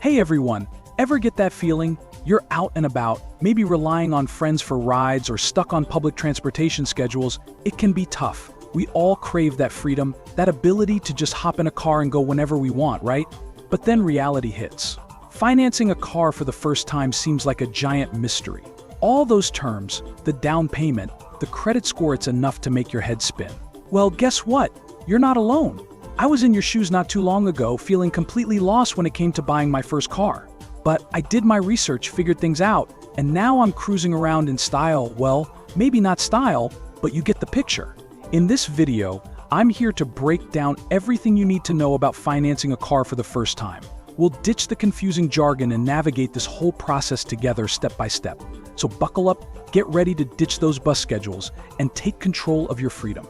Hey everyone, ever get that feeling? You're out and about, maybe relying on friends for rides or stuck on public transportation schedules. It can be tough. We all crave that freedom, that ability to just hop in a car and go whenever we want, right? But then reality hits. Financing a car for the first time seems like a giant mystery. All those terms, the down payment, the credit score, it's enough to make your head spin. Well, guess what? You're not alone. I was in your shoes not too long ago, feeling completely lost when it came to buying my first car. But I did my research, figured things out, and now I'm cruising around in style. Well, maybe not style, but you get the picture. In this video, I'm here to break down everything you need to know about financing a car for the first time. We'll ditch the confusing jargon and navigate this whole process together step by step. So buckle up, get ready to ditch those bus schedules, and take control of your freedom.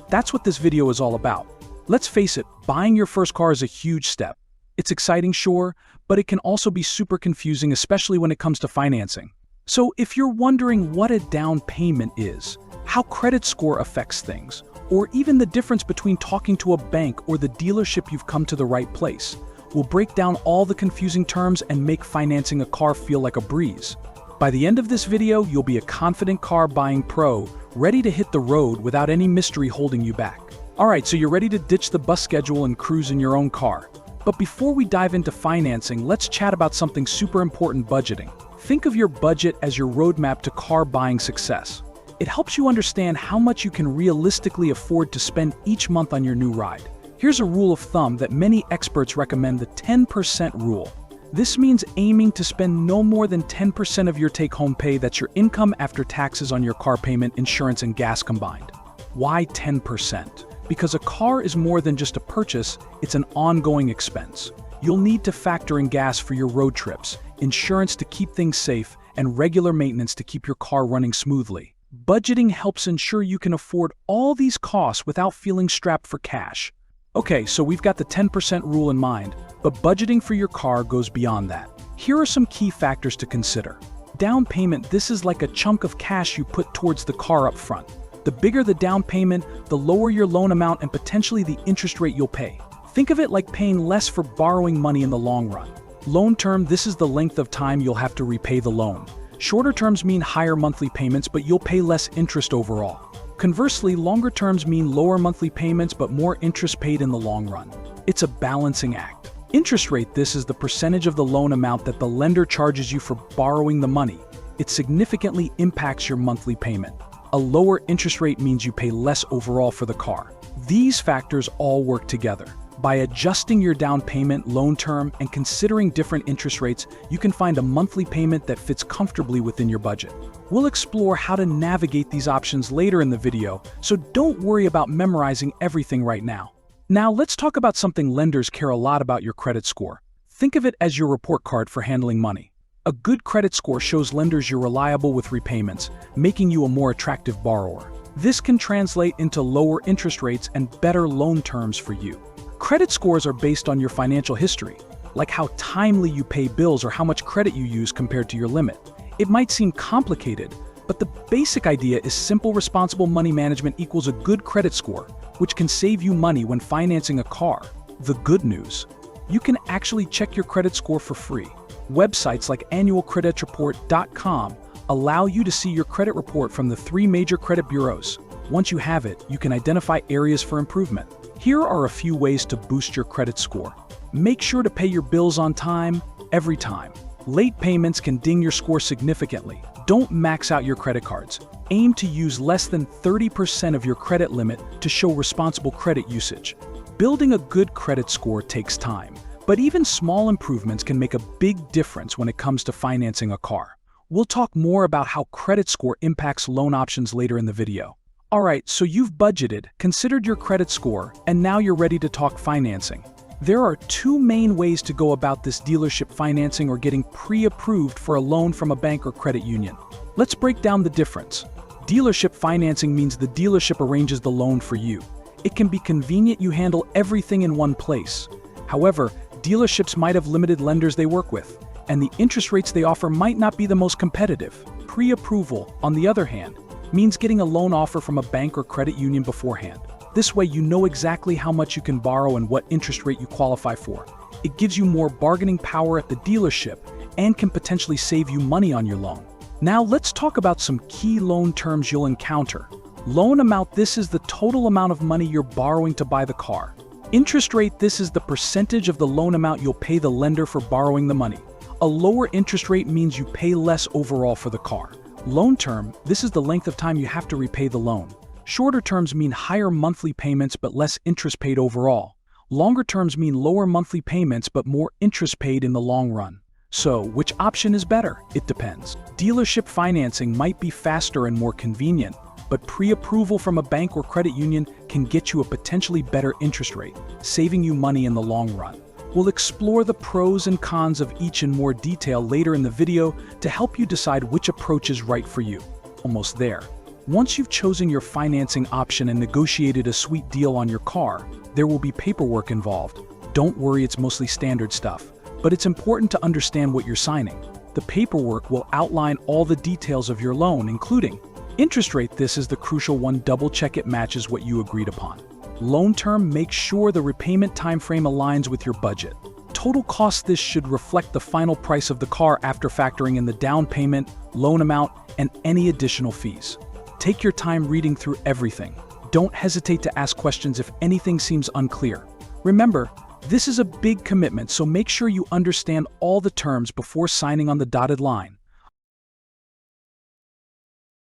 That's what this video is all about. Let's face it, buying your first car is a huge step. It's exciting, sure, but it can also be super confusing, especially when it comes to financing. So if you're wondering what a down payment is, how credit score affects things, or even the difference between talking to a bank or the dealership, you've come to the right place. We'll break down all the confusing terms and make financing a car feel like a breeze. By the end of this video, you'll be a confident car buying pro, ready to hit the road without any mystery holding you back. Alright, so you're ready to ditch the bus schedule and cruise in your own car. But before we dive into financing, let's chat about something super important: budgeting. Think of your budget as your roadmap to car buying success. It helps you understand how much you can realistically afford to spend each month on your new ride. Here's a rule of thumb that many experts recommend: the 10% rule. This means aiming to spend no more than 10% of your take-home pay. That's your income after taxes on your car payment, insurance, and gas combined. Why 10%? Because a car is more than just a purchase, it's an ongoing expense. You'll need to factor in gas for your road trips, insurance to keep things safe, and regular maintenance to keep your car running smoothly. Budgeting helps ensure you can afford all these costs without feeling strapped for cash. Okay, so we've got the 10% rule in mind, but budgeting for your car goes beyond that. Here are some key factors to consider. Down payment: this is like a chunk of cash you put towards the car up front. The bigger the down payment, the lower your loan amount and potentially the interest rate you'll pay. Think of it like paying less for borrowing money in the long run. Loan term: this is the length of time you'll have to repay the loan. Shorter terms mean higher monthly payments, but you'll pay less interest overall. Conversely, longer terms mean lower monthly payments but more interest paid in the long run. It's a balancing act. Interest rate: this is the percentage of the loan amount that the lender charges you for borrowing the money. It significantly impacts your monthly payment. A lower interest rate means you pay less overall for the car. These factors all work together. By adjusting your down payment, loan term, and considering different interest rates, you can find a monthly payment that fits comfortably within your budget. We'll explore how to navigate these options later in the video, so don't worry about memorizing everything right now. Now let's talk about something lenders care a lot about: your credit score. Think of it as your report card for handling money. A good credit score shows lenders you're reliable with repayments, making you a more attractive borrower. This can translate into lower interest rates and better loan terms for you. Credit scores are based on your financial history, like how timely you pay bills or how much credit you use compared to your limit. It might seem complicated, but the basic idea is simple: responsible money management equals a good credit score, which can save you money when financing a car. The good news: you can actually check your credit score for free. Websites like annualcreditreport.com allow you to see your credit report from the 3 major credit bureaus. Once you have it, you can identify areas for improvement. Here are a few ways to boost your credit score. Make sure to pay your bills on time, every time. Late payments can ding your score significantly. Don't max out your credit cards. Aim to use less than 30% of your credit limit to show responsible credit usage. Building a good credit score takes time, but even small improvements can make a big difference when it comes to financing a car. We'll talk more about how credit score impacts loan options later in the video. Alright, so you've budgeted, considered your credit score, and now you're ready to talk financing. There are 2 main ways to go about this: dealership financing or getting pre-approved for a loan from a bank or credit union. Let's break down the difference. Dealership financing means the dealership arranges the loan for you. It can be convenient, you handle everything in one place. However, dealerships might have limited lenders they work with, and the interest rates they offer might not be the most competitive. Pre-approval, on the other hand, means getting a loan offer from a bank or credit union beforehand. This way you know exactly how much you can borrow and what interest rate you qualify for. It gives you more bargaining power at the dealership and can potentially save you money on your loan. Now let's talk about some key loan terms you'll encounter. Loan amount: this is the total amount of money you're borrowing to buy the car. Interest rate: this is the percentage of the loan amount you'll pay the lender for borrowing the money. A lower interest rate means you pay less overall for the car. Loan term: this is the length of time you have to repay the loan. Shorter terms mean higher monthly payments but less interest paid overall. Longer terms mean lower monthly payments but more interest paid in the long run. So, which option is better? It depends. Dealership financing might be faster and more convenient, but pre-approval from a bank or credit union can get you a potentially better interest rate, saving you money in the long run. We'll explore the pros and cons of each in more detail later in the video to help you decide which approach is right for you. Almost there. Once you've chosen your financing option and negotiated a sweet deal on your car, there will be paperwork involved. Don't worry, it's mostly standard stuff, but it's important to understand what you're signing. The paperwork will outline all the details of your loan, including interest rate. This is the crucial one. Double check it matches what you agreed upon. Loan term: make sure the repayment time frame aligns with your budget. Total cost: this should reflect the final price of the car after factoring in the down payment, loan amount, and any additional fees. Take your time reading through everything. Don't hesitate to ask questions if anything seems unclear. Remember, this is a big commitment, so make sure you understand all the terms before signing on the dotted line.